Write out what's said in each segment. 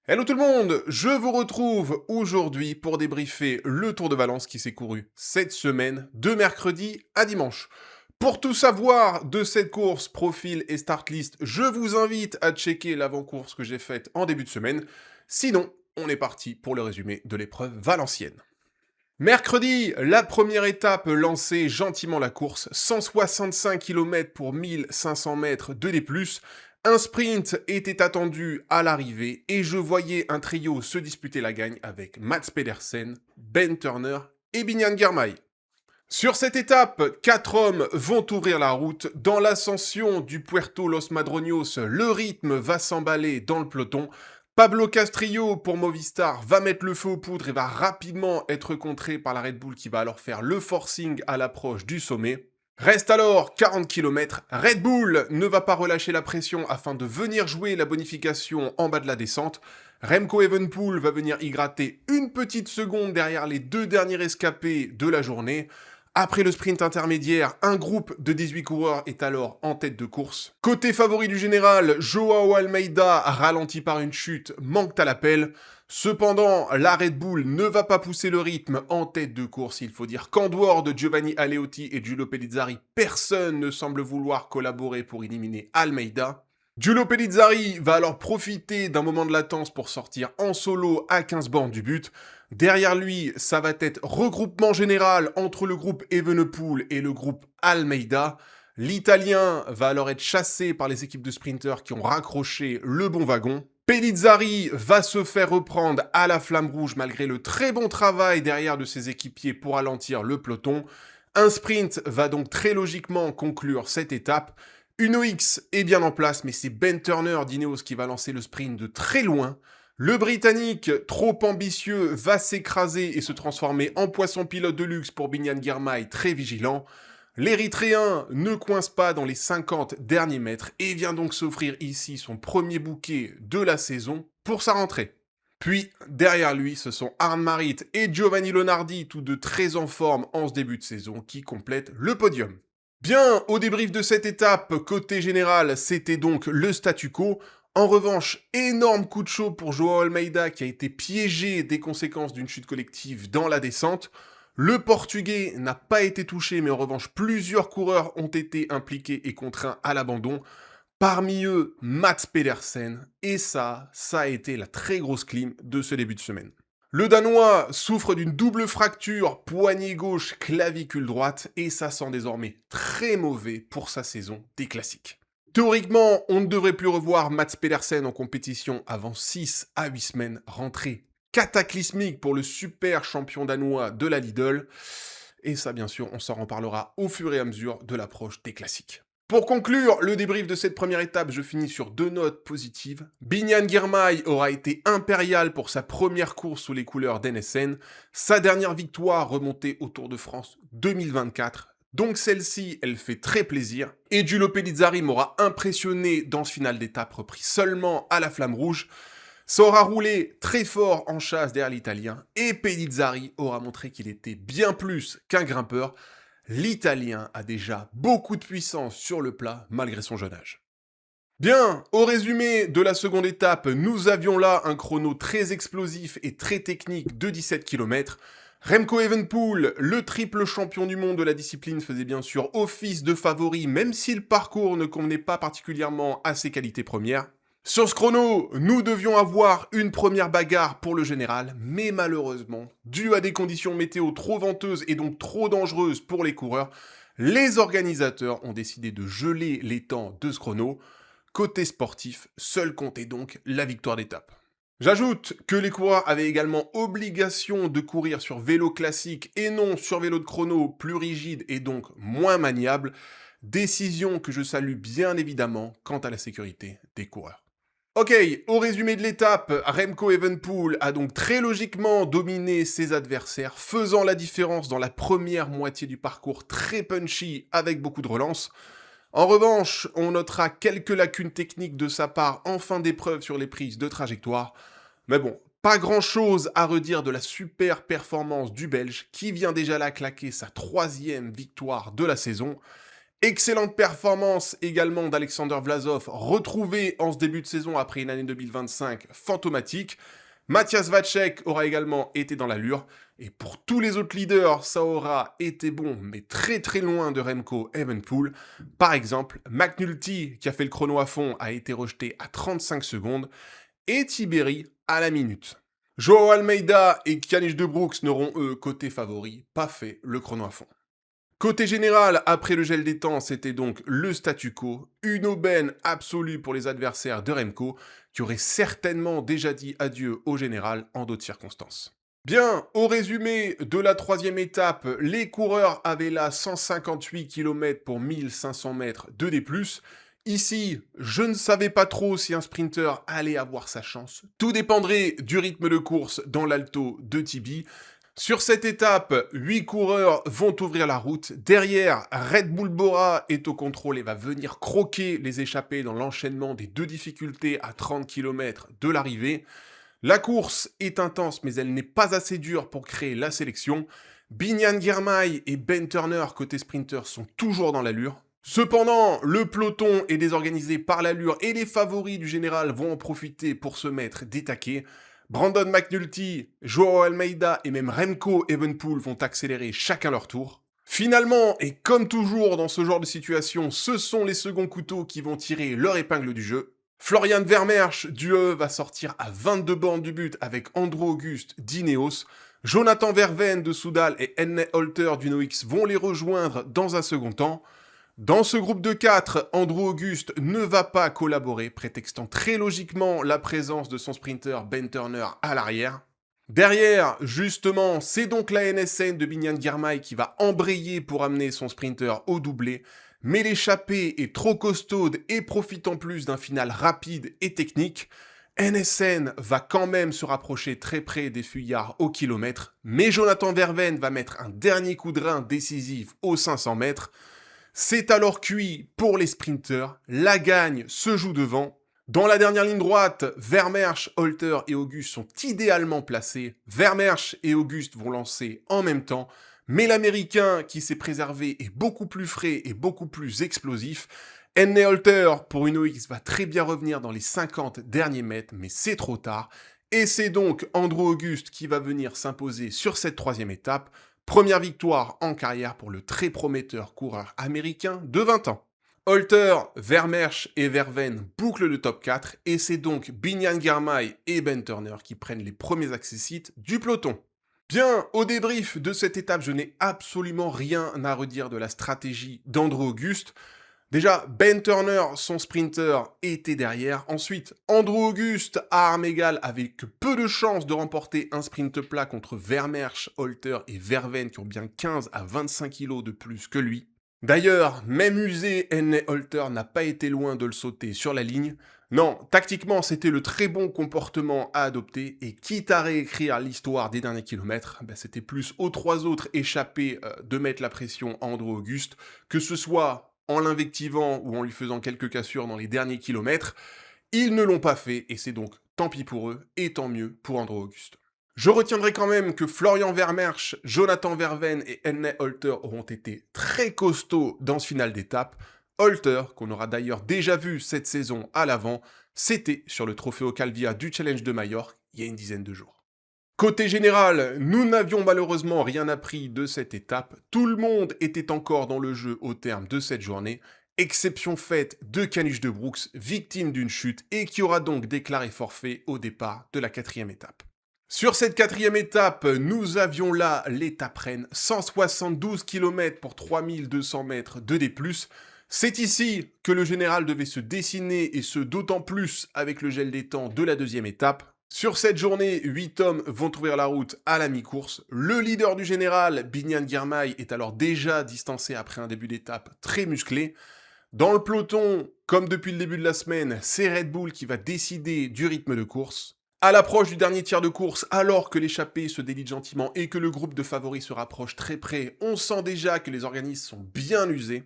Hello tout le monde, je vous retrouve aujourd'hui pour débriefer le Tour de Valence qui s'est couru cette semaine, de mercredi à dimanche. Pour tout savoir de cette course, profil et start list, je vous invite à checker l'avant-course que j'ai faite en début de semaine. Sinon, on est parti pour le résumé de l'épreuve valencienne. Mercredi, la première étape lançait gentiment la course, 165 km pour 1500 mètres de D+. Un sprint était attendu à l'arrivée et je voyais un trio se disputer la gagne avec Mats Pedersen, Ben Turner et Biniam Girmay. Sur cette étape, 4 hommes vont ouvrir la route. Dans l'ascension du Puerto Los Madroños, le rythme va s'emballer dans le peloton. Pablo Castrillo pour Movistar va mettre le feu aux poudres et va rapidement être contré par la Red Bull qui va alors faire le forcing à l'approche du sommet. Reste alors 40 km. Red Bull ne va pas relâcher la pression afin de venir jouer la bonification en bas de la descente. Remco Evenepoel va venir y gratter une petite seconde derrière les deux derniers rescapés de la journée. Après le sprint intermédiaire, un groupe de 18 coureurs est alors en tête de course. Côté favori du général, Joao Almeida, ralenti par une chute, manque à l'appel. Cependant, la Red Bull ne va pas pousser le rythme en tête de course. Il faut dire qu'en dehors de Giovanni Aleotti et Giulio Pellizzari, personne ne semble vouloir collaborer pour éliminer Almeida. Giulio Pellizzari va alors profiter d'un moment de latence pour sortir en solo à 15 bornes du but. Derrière lui, ça va être regroupement général entre le groupe Evenepoel et le groupe Almeida. L'Italien va alors être chassé par les équipes de sprinters qui ont raccroché le bon wagon. Pellizzari va se faire reprendre à la flamme rouge malgré le très bon travail derrière de ses équipiers pour ralentir le peloton. Un sprint va donc très logiquement conclure cette étape. Uno X est bien en place, mais c'est Ben Turner d'Ineos qui va lancer le sprint de très loin. Le Britannique, trop ambitieux, va s'écraser et se transformer en poisson pilote de luxe pour Biniam Girmay, très vigilant. L'Érythréen ne coince pas dans les 50 derniers mètres et vient donc s'offrir ici son premier bouquet de la saison pour sa rentrée. Puis, derrière lui, ce sont Arne Marit et Giovanni Lonardi, tous deux très en forme en ce début de saison, qui complètent le podium. Bien, au débrief de cette étape, côté général, c'était donc le statu quo. En revanche, énorme coup de chaud pour Joao Almeida qui a été piégé des conséquences d'une chute collective dans la descente. Le Portugais n'a pas été touché, mais en revanche, plusieurs coureurs ont été impliqués et contraints à l'abandon. Parmi eux, Mats Pedersen. Et ça a été la très grosse clim de ce début de semaine. Le Danois souffre d'une double fracture, poignet gauche, clavicule droite, et ça sent désormais très mauvais pour sa saison des classiques. Théoriquement, on ne devrait plus revoir Mats Pedersen en compétition avant 6 à 8 semaines, rentrée cataclysmique pour le super champion danois de la Lidl. Et ça, bien sûr, on s'en reparlera au fur et à mesure de l'approche des classiques. Pour conclure le débrief de cette première étape, je finis sur 2 notes positives. Biniam Girmay aura été impérial pour sa première course sous les couleurs d'NSN, sa dernière victoire remontée au Tour de France 2024. Donc celle-ci, elle fait très plaisir. Et Giulio Pellizzari m'aura impressionné dans ce final d'étape repris seulement à la flamme rouge. Ça aura roulé très fort en chasse derrière l'Italien. Et Pellizzari aura montré qu'il était bien plus qu'un grimpeur. L'Italien a déjà beaucoup de puissance sur le plat malgré son jeune âge. Bien, au résumé de la seconde étape, nous avions là un chrono très explosif et très technique de 17 km. Remco Evenepoel, le triple champion du monde de la discipline, faisait bien sûr office de favori, même si le parcours ne convenait pas particulièrement à ses qualités premières. Sur ce chrono, nous devions avoir une première bagarre pour le général, mais malheureusement, dû à des conditions météo trop venteuses et donc trop dangereuses pour les coureurs, les organisateurs ont décidé de geler les temps de ce chrono. Côté sportif, seul comptait donc la victoire d'étape. J'ajoute que les coureurs avaient également obligation de courir sur vélo classique et non sur vélo de chrono plus rigide et donc moins maniable, décision que je salue bien évidemment quant à la sécurité des coureurs. Ok, au résumé de l'étape, Remco Evenepoel a donc très logiquement dominé ses adversaires, faisant la différence dans la première moitié du parcours très punchy avec beaucoup de relance. En revanche, on notera quelques lacunes techniques de sa part en fin d'épreuve sur les prises de trajectoire. Mais bon, pas grand chose à redire de la super performance du Belge qui vient déjà là claquer sa 3e victoire de la saison. Excellente performance également d'Alexander Vlasov, retrouvé en ce début de saison après une année 2025 fantomatique. Matthias Vacek aura également été dans l'allure. Et pour tous les autres leaders, ça aura été bon, mais très très loin de Remco Evenepoel. Par exemple, McNulty, qui a fait le chrono à fond, a été rejeté à 35 secondes. Et Tiberi à la minute. Joao Almeida et Kanish de Brooks n'auront eux, côté favori, pas fait le chrono à fond. Côté général, après le gel des temps, c'était donc le statu quo, une aubaine absolue pour les adversaires de Remco, qui auraient certainement déjà dit adieu au général en d'autres circonstances. Bien, au résumé de la troisième étape, les coureurs avaient là 158 km pour 1500 mètres de D+. Ici, je ne savais pas trop si un sprinter allait avoir sa chance. Tout dépendrait du rythme de course dans l'alto de Tibi. Sur cette étape, 8 coureurs vont ouvrir la route. Derrière, Red Bull Bora est au contrôle et va venir croquer les échappés dans l'enchaînement des deux difficultés à 30 km de l'arrivée. La course est intense, mais elle n'est pas assez dure pour créer la sélection. Binyan Girmay et Ben Turner, côté sprinter, sont toujours dans l'allure. Cependant, le peloton est désorganisé par l'allure et les favoris du général vont en profiter pour se mettre des taquets. Brandon McNulty, Joao Almeida et même Remco Evenepoel vont accélérer chacun leur tour. Finalement, et comme toujours dans ce genre de situation, ce sont les seconds couteaux qui vont tirer leur épingle du jeu. Florian Vermeersch du va sortir à 22 bornes du but avec Andrew Auguste d'Ineos. Jonathan Verven de Soudal et Enne Holter du NOX vont les rejoindre dans un second temps. Dans ce groupe de 4, Andrew Auguste ne va pas collaborer, prétextant très logiquement la présence de son sprinter Ben Turner à l'arrière. Derrière, justement, c'est donc la NSN de Binyan Girmay qui va embrayer pour amener son sprinter au doublé, mais l'échappée est trop costaude et profite en plus d'un final rapide et technique. NSN va quand même se rapprocher très près des fuyards au kilomètre, mais Jonathan Verven va mettre un dernier coup de rein décisif aux 500 mètres. C'est alors cuit pour les sprinters, la gagne se joue devant. Dans la dernière ligne droite, Vermeersch, Holter et Auguste sont idéalement placés. Vermeersch et Auguste vont lancer en même temps, mais l'Américain qui s'est préservé est beaucoup plus frais et beaucoup plus explosif. Enne Holter pour une OX va très bien revenir dans les 50 derniers mètres, mais c'est trop tard. Et c'est donc Andrew Auguste qui va venir s'imposer sur cette troisième étape. Première victoire en carrière pour le très prometteur coureur américain de 20 ans. Holter, Vermeersch et Verven bouclent le top 4 et c'est donc Binyan Girmay et Ben Turner qui prennent les premiers accessites du peloton. Bien, au débrief de cette étape, je n'ai absolument rien à redire de la stratégie d'Andrew Auguste. Déjà, Ben Turner, son sprinter, était derrière. Ensuite, Andrew Auguste, à armes égales, avec peu de chances de remporter un sprint plat contre Vermeersch, Holter et Verven, qui ont bien 15 à 25 kg de plus que lui. D'ailleurs, même usé, Enne Holter n'a pas été loin de le sauter sur la ligne. Non, tactiquement, c'était le très bon comportement à adopter, et quitte à réécrire l'histoire des derniers kilomètres, c'était plus aux trois autres échappés de mettre la pression à Andrew Auguste, que ce soit en l'invectivant ou en lui faisant quelques cassures dans les derniers kilomètres. Ils ne l'ont pas fait, et c'est donc tant pis pour eux, et tant mieux pour Andrew Auguste. Je retiendrai quand même que Florian Vermeersch, Jonathan Verven et Enne Holter auront été très costauds dans ce final d'étape. Holter, qu'on aura d'ailleurs déjà vu cette saison à l'avant, c'était sur le Trofeo Calvia du Challenge de Majorque il y a une dizaine de jours. Côté général, nous n'avions malheureusement rien appris de cette étape. Tout le monde était encore dans le jeu au terme de cette journée. Exception faite de Kanish de Brooks, victime d'une chute et qui aura donc déclaré forfait au départ de la quatrième étape. Sur cette quatrième étape, nous avions là l'étape reine, 172 km pour 3200 mètres de D+. C'est ici que le général devait se dessiner et ce d'autant plus avec le gel des temps de la deuxième étape. Sur cette journée, 8 hommes vont ouvrir la route à la mi-course. Le leader du général, Binyan Girmay, est alors déjà distancé après un début d'étape très musclé. Dans le peloton, comme depuis le début de la semaine, c'est Red Bull qui va décider du rythme de course. À l'approche du dernier tiers de course, alors que l'échappée se délite gentiment et que le groupe de favoris se rapproche très près, on sent déjà que les organismes sont bien usés.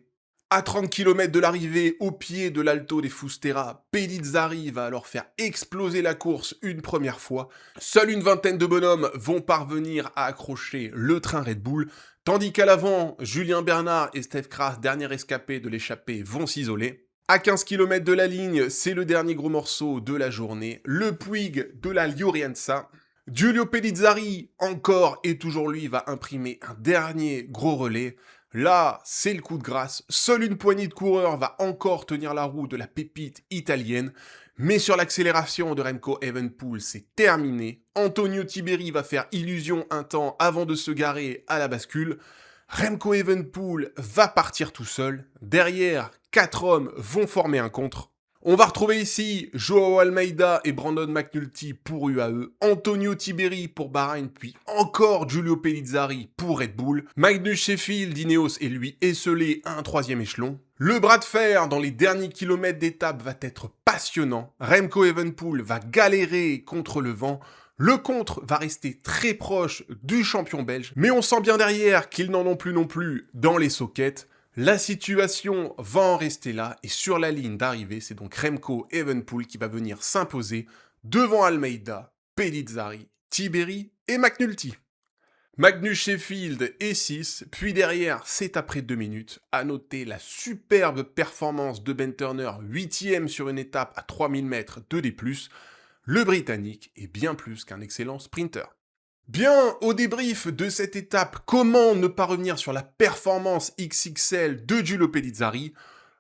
À 30 km de l'arrivée, au pied de l'Alto des Fusteras, Pellizzari va alors faire exploser la course une première fois. Seule une vingtaine de bonhommes vont parvenir à accrocher le train Red Bull, Tandis qu'à l'avant, Julien Bernard et Steph Kras, dernier escapé de l'échappée, vont s'isoler. À 15 km de la ligne, c'est le dernier gros morceau de la journée, le Puig de la Liurienza. Giulio Pellizzari, encore et toujours lui, va imprimer un dernier gros relais. Là, c'est le coup de grâce. Seule une poignée de coureurs va encore tenir la roue de la pépite italienne. Mais sur l'accélération de Remco Evenepoel, c'est terminé. Antonio Tiberi va faire illusion un temps avant de se garer à la bascule. Remco Evenepoel va partir tout seul. Derrière, 4 hommes vont former un contre. On va retrouver ici Joao Almeida et Brandon McNulty pour UAE, Antonio Tiberi pour Bahreïn, puis encore Giulio Pellizzari pour Red Bull. Magnus Sheffield d'Ineos est lui esselé à un 3e échelon. Le bras de fer dans les derniers kilomètres d'étape va être passionnant. Remco Evenepoel va galérer contre le vent. Le contre va rester très proche du champion belge, mais on sent bien derrière qu'ils n'en ont plus non plus dans les sockets. La situation va en rester là, et sur la ligne d'arrivée, c'est donc Remco Evenepoel qui va venir s'imposer devant Almeida, Pellizzari, Tiberi et McNulty. Magnus Sheffield est 6, puis derrière, c'est après 2 minutes. À noter la superbe performance de Ben Turner, 8e sur une étape à 3000 mètres de D+. Le Britannique est bien plus qu'un excellent sprinter. Bien, au débrief de cette étape, comment ne pas revenir sur la performance XXL de Giulio Pellizzari?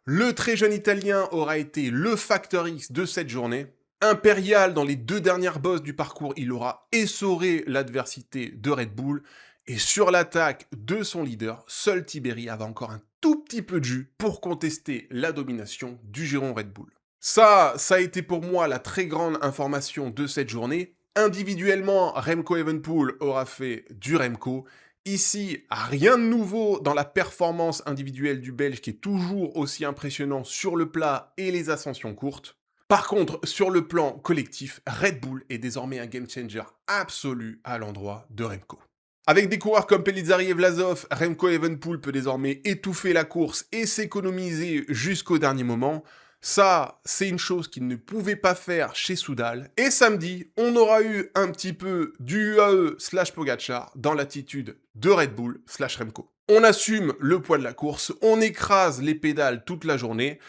Le très jeune Italien aura été le facteur X de cette journée. Impérial dans les 2 dernières bosses du parcours, il aura essoré l'adversité de Red Bull. Et sur l'attaque de son leader, seul Tiberi avait encore un tout petit peu de jus pour contester la domination du giron Red Bull. Ça a été pour moi la très grande information de cette journée. Individuellement, Remco Evenepoel aura fait du Remco. Ici, rien de nouveau dans la performance individuelle du Belge qui est toujours aussi impressionnant sur le plat et les ascensions courtes. Par contre, sur le plan collectif, Red Bull est désormais un game changer absolu à l'endroit de Remco. Avec des coureurs comme Pellizzari et Vlasov, Remco Evenepoel peut désormais étouffer la course et s'économiser jusqu'au dernier moment. Ça, c'est une chose qu'il ne pouvait pas faire chez Soudal. Et samedi, on aura eu un petit peu du UAE/Pogačar dans l'attitude de Red Bull/Remco. On assume le poids de la course, on écrase les pédales toute la journée.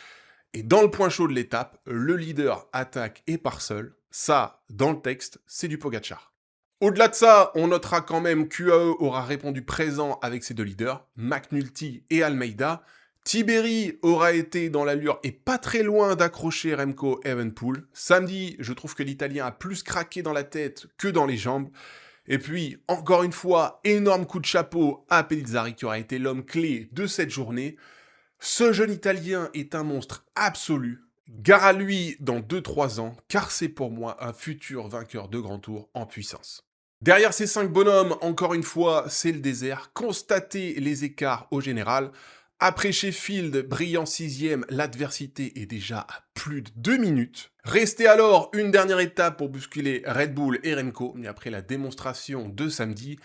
Et dans le point chaud de l'étape, le leader attaque et part seul. Ça, dans le texte, c'est du Pogačar. Au-delà de ça, on notera quand même qu'UAE aura répondu présent avec ses 2 leaders, McNulty et Almeida. Tiberi aura été dans l'allure et pas très loin d'accrocher Remco Evenepoel. Samedi, je trouve que l'Italien a plus craqué dans la tête que dans les jambes. Et puis, encore une fois, énorme coup de chapeau à Pellizzari qui aura été l'homme clé de cette journée. Ce jeune Italien est un monstre absolu. Gare à lui dans 2-3 ans, car c'est pour moi un futur vainqueur de Grand Tour en puissance. Derrière ces 5 bonhommes, encore une fois, c'est le désert. Constatez les écarts au général. Après Sheffield, brillant 6e, l'adversité est déjà à plus de 2 minutes. Restait alors une dernière étape pour bousculer Red Bull et Remco, mais après la démonstration de samedi,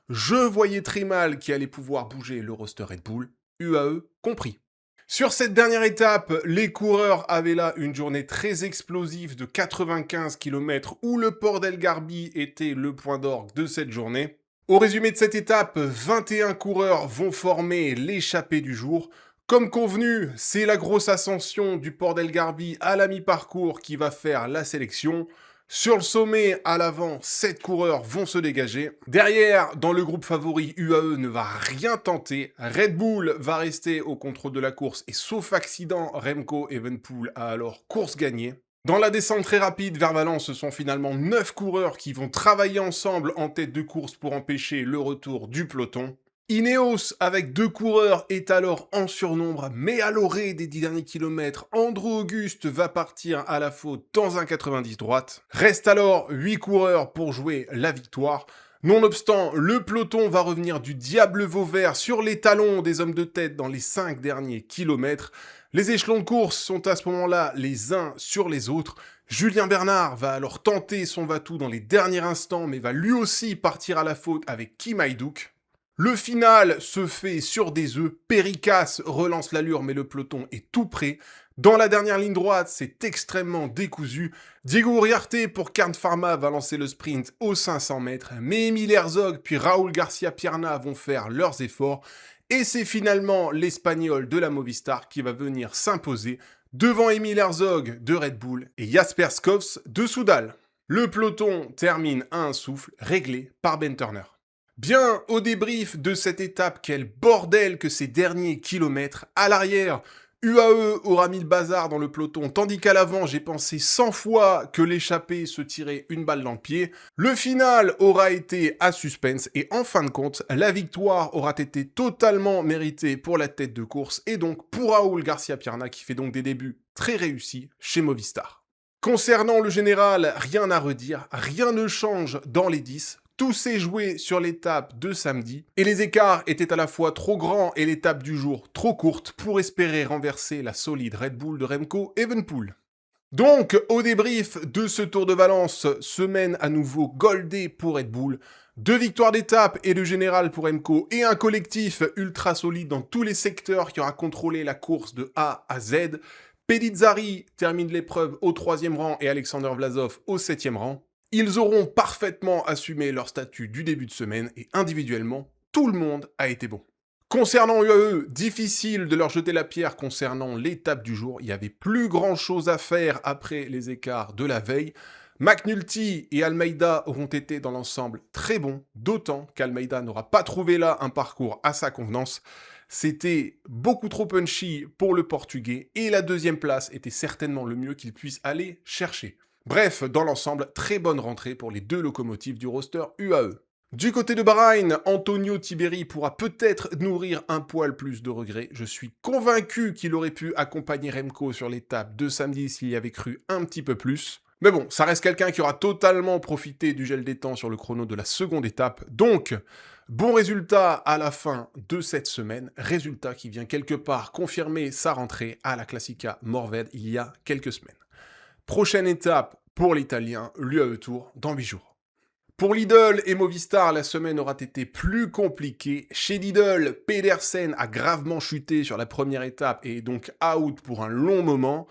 je voyais très mal qui allait pouvoir bouger le roster Red Bull, UAE compris. Sur cette dernière étape, les coureurs avaient là une journée très explosive de 95 km où le port d'El Garbi était le point d'orgue de cette journée. Au résumé de cette étape, 21 coureurs vont former l'échappée du jour. Comme convenu, c'est la grosse ascension du port d'El Garbi à la mi-parcours qui va faire la sélection. Sur le sommet, à l'avant, 7 coureurs vont se dégager. Derrière, dans le groupe favori, UAE ne va rien tenter. Red Bull va rester au contrôle de la course et sauf accident, Remco Evenepoel a alors course gagnée. Dans la descente très rapide vers Valence, ce sont finalement 9 coureurs qui vont travailler ensemble en tête de course pour empêcher le retour du peloton. Ineos, avec 2 coureurs, est alors en surnombre, mais à l'orée des 10 derniers kilomètres, Andrew Auguste va partir à la faute dans un 90 droite. Reste alors 8 coureurs pour jouer la victoire. Nonobstant, le peloton va revenir du diable Vauvert sur les talons des hommes de tête dans les 5 derniers kilomètres. Les échelons de course sont à ce moment-là les uns sur les autres. Julien Bernard va alors tenter son va-tout dans les derniers instants, mais va lui aussi partir à la faute avec Kim Hajduk. Le final se fait sur des œufs. Péricas relance l'allure, mais le peloton est tout prêt. Dans la dernière ligne droite, c'est extrêmement décousu. Diego Uriarte pour Carn Pharma va lancer le sprint aux 500 mètres, mais Emile Herzog puis Raúl García Pierna vont faire leurs efforts. Et c'est finalement l'Espagnol de la Movistar qui va venir s'imposer devant Emile Herzog de Red Bull et Jasper Skovs de Soudal. Le peloton termine à un souffle, réglé par Ben Turner. Bien, au débrief de cette étape, quel bordel que ces derniers kilomètres. À l'arrière, UAE aura mis le bazar dans le peloton, tandis qu'à l'avant, j'ai pensé 100 fois que l'échappée se tirait une balle dans le pied. Le final aura été à suspense et en fin de compte, la victoire aura été totalement méritée pour la tête de course et donc pour Raúl García Pierna qui fait donc des débuts très réussis chez Movistar. Concernant le général, rien à redire, rien ne change dans les 10. Tout s'est joué sur l'étape de samedi, et les écarts étaient à la fois trop grands et l'étape du jour trop courte pour espérer renverser la solide Red Bull de Remco Evenepoel. Donc, au débrief de ce Tour de Valence, semaine à nouveau goldée pour Red Bull, 2 victoires d'étape et de général pour Remco, et un collectif ultra solide dans tous les secteurs qui aura contrôlé la course de A à Z. Pellizzari termine l'épreuve au 3e rang et Alexander Vlasov au 7e rang. Ils auront parfaitement assumé leur statut du début de semaine et individuellement, tout le monde a été bon. Concernant UAE, difficile de leur jeter la pierre concernant l'étape du jour. Il n'y avait plus grand chose à faire après les écarts de la veille. McNulty et Almeida auront été dans l'ensemble très bons, d'autant qu'Almeida n'aura pas trouvé là un parcours à sa convenance. C'était beaucoup trop punchy pour le Portugais et la 2e place était certainement le mieux qu'il puisse aller chercher. Bref, dans l'ensemble, très bonne rentrée pour les 2 locomotives du roster UAE. Du côté de Bahreïn, Antonio Tiberi pourra peut-être nourrir un poil plus de regrets. Je suis convaincu qu'il aurait pu accompagner Remco sur l'étape de samedi s'il y avait cru un petit peu plus. Mais bon, ça reste quelqu'un qui aura totalement profité du gel des temps sur le chrono de la seconde étape. Donc, bon résultat à la fin de cette semaine. Résultat qui vient quelque part confirmer sa rentrée à la Classica Morved il y a quelques semaines. Prochaine étape pour l'Italien, l'UAE Tour, dans 8 jours. Pour Lidl et Movistar, la semaine aura été plus compliquée. Chez Lidl, Pedersen a gravement chuté sur la première étape et est donc out pour un long moment.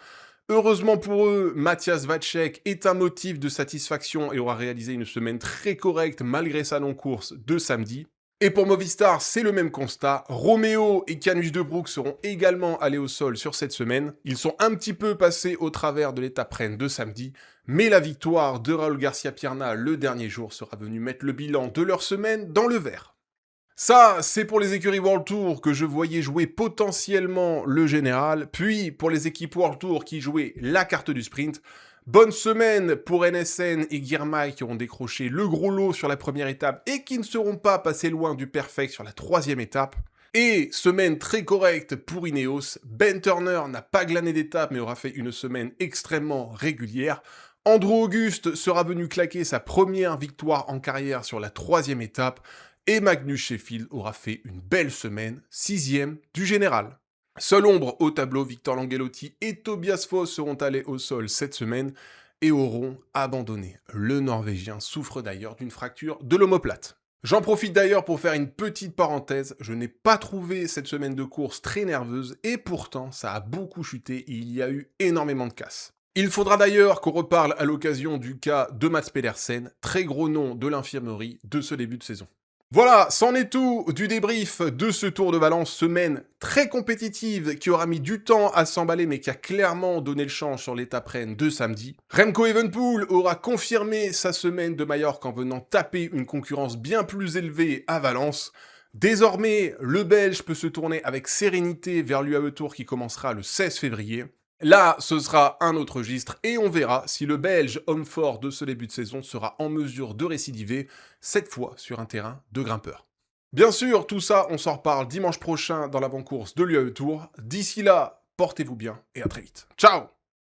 Heureusement pour eux, Matthias Vacek est un motif de satisfaction et aura réalisé une semaine très correcte malgré sa non-course de samedi. Et pour Movistar, c'est le même constat. Romeo et Canush de Broek seront également allés au sol sur cette semaine. Ils sont un petit peu passés au travers de l'étape reine de samedi, mais la victoire de Raúl García Pierna le dernier jour sera venue mettre le bilan de leur semaine dans le vert. Ça, c'est pour les écuries World Tour que je voyais jouer potentiellement le général, puis pour les équipes World Tour qui jouaient la carte du sprint. Bonne semaine pour NSN et Girmay qui auront décroché le gros lot sur la première étape et qui ne seront pas passés loin du perfect sur la 3e étape. Et semaine très correcte pour Ineos. Ben Turner n'a pas glané d'étape mais aura fait une semaine extrêmement régulière. Andrew Auguste sera venu claquer sa première victoire en carrière sur la 3e étape. Et Magnus Sheffield aura fait une belle semaine, 6e du général. Seule ombre au tableau, Victor Langelotti et Tobias Foss seront allés au sol cette semaine et auront abandonné. Le Norvégien souffre d'ailleurs d'une fracture de l'omoplate. J'en profite d'ailleurs pour faire une petite parenthèse, je n'ai pas trouvé cette semaine de course très nerveuse et pourtant ça a beaucoup chuté et il y a eu énormément de casse. Il faudra d'ailleurs qu'on reparle à l'occasion du cas de Mats Pedersen, très gros nom de l'infirmerie de ce début de saison. Voilà, c'en est tout du débrief de ce Tour de Valence, semaine très compétitive qui aura mis du temps à s'emballer mais qui a clairement donné le change sur l'étape reine de samedi. Remco Evenepoel aura confirmé sa semaine de Majorque en venant taper une concurrence bien plus élevée à Valence. Désormais, le Belge peut se tourner avec sérénité vers l'UAE Tour qui commencera le 16 février. Là, ce sera un autre registre et on verra si le Belge, homme fort de ce début de saison, sera en mesure de récidiver, cette fois sur un terrain de grimpeur. Bien sûr, tout ça, on s'en reparle dimanche prochain dans l'avant-course de l'UAE Tour. D'ici là, portez-vous bien et à très vite. Ciao!